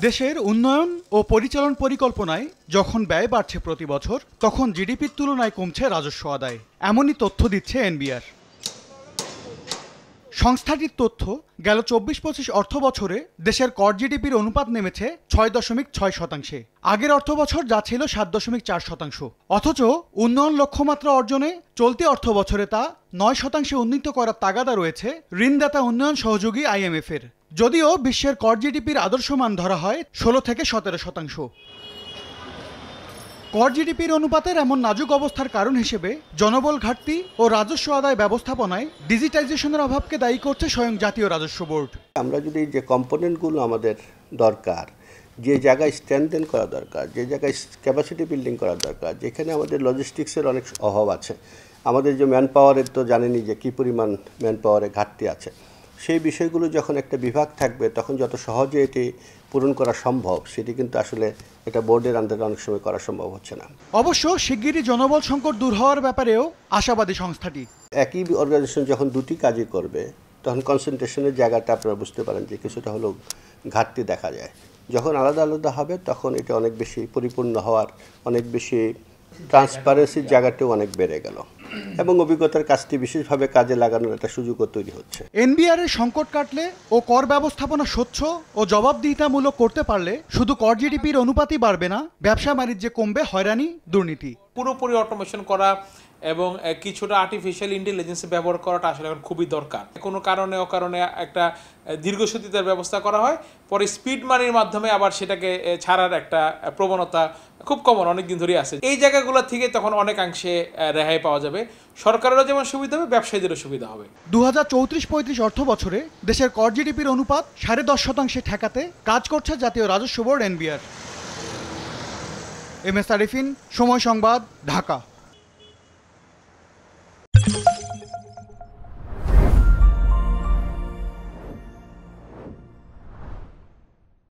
দেশের উন্নয়ন ও পরিচালন পরিকল্পনায় যখন ব্যয় বাড়ছে প্রতি বছর, তখন জিডিপির তুলনায় কমছে রাজস্ব আদায়। এমনই তথ্য দিচ্ছে এনবিআর। সংস্থাটির তথ্য, গেল ২৪-২৫ অর্থ বছরে দেশের কর জিডিপির অনুপাত নেমেছে ৬.৬%। আগের অর্থ বছর যা ছিল ৭.৪%। অথচ উন্নয়ন লক্ষ্যমাত্রা অর্জনে চলতি অর্থ বছরে তা ৯% উন্নীত করার তাগাদা রয়েছে ঋণদাতা উন্নয়ন সহযোগী IMF এর। যদিও বিশ্বের কর জিডিপির আদর্শ মান ধরা হয় ১৬-১৭%। কর জিডিপির অনুপাতের এমন নাজুক অবস্থার কারণ হিসেবে জনবল ঘাটতি ও রাজস্ব আদায় ব্যবস্থাপনায় ডিজিটাইজেশনের অভাবকে দায়ী করছে স্বয়ং জাতীয় রাজস্ব বোর্ড। আমরা যদি যে কম্পোনেন্টগুলো আমাদের দরকার, যে জায়গায় স্ট্রেনথেন করা দরকার, যে জায়গায় ক্যাপাসিটি বিল্ডিং করা দরকার, যেখানে আমাদের লজিস্টিক্সের অনেক অভাব আছে, আমাদের যে ম্যান পাওয়ারের তো জানেনই যে কী পরিমাণ ম্যান পাওয়ারের ঘাটতি আছে, সেই বিষয়গুলো যখন একটা বিভাগ থাকবে তখন যত সহজে এটি পূরণ করা সম্ভব সেটি কিন্তু আসলে এটা বোর্ডের আন্ডারে অনেক সময় করা সম্ভব হচ্ছে না। অবশ্য শিগগিরই জনবল সংকট দূর হওয়ার ব্যাপারেও আশাবাদী সংস্থাটি। একই অর্গানাইজেশন যখন দুটি কাজই করবে তখন কনসেন্ট্রেশনের জায়গাটা আপনারা বুঝতে পারেন যে কিছুটা হলেও ঘাটতি দেখা যায়। যখন আলাদা আলাদা হবে তখন এটা অনেক বেশি পরিপূর্ণ হওয়ার, অনেক বেশি ট্রান্সপারেন্সির জায়গাটাও অনেক বেড়ে গেল এবং অভিজ্ঞতার কাজটি বিশেষভাবে কাজে লাগানোর একটা সুযোগও তৈরি হচ্ছে। এনবিআর এর সংকট কাটলে ও কর ব্যবস্থাপনা স্বচ্ছ ও জবাবদিহিতামূলক করতে পারলে শুধু কর জিডিপির অনুপাতই বাড়বে না, ব্যবসা বাণিজ্যে কমবে হয়রানি, দুর্নীতি। পুরোপুরি অটোমেশন করা এবং কিছুটা আর্টিফিশিয়াল ইন্টেলিজেন্স ব্যবহার করাটা আসলে এখন খুবই দরকার। কোনো কারণে অকারণে একটা দীর্ঘসূত্রিতার ব্যবস্থা করা হয়, পরে স্পিড মানির মাধ্যমে আবার সেটাকে ছাড়ার একটা প্রবণতা খুব কমন অনেকদিন ধরেই আছে। এই জায়গাগুলো থেকে তখন অনেকাংশে রেহাই পাওয়া যাবে, সরকারেরও যেমন সুবিধা হবে, ব্যবসায়ীদেরও সুবিধা হবে। ২০৩৪-৩৫ অর্থ বছরে দেশের কর জিডিপির অনুপাত ১০.৫% ঠেকাতে কাজ করছে জাতীয় রাজস্ব বোর্ড এনবিআর। MS আরিফিন, সময় সংবাদ, ঢাকা।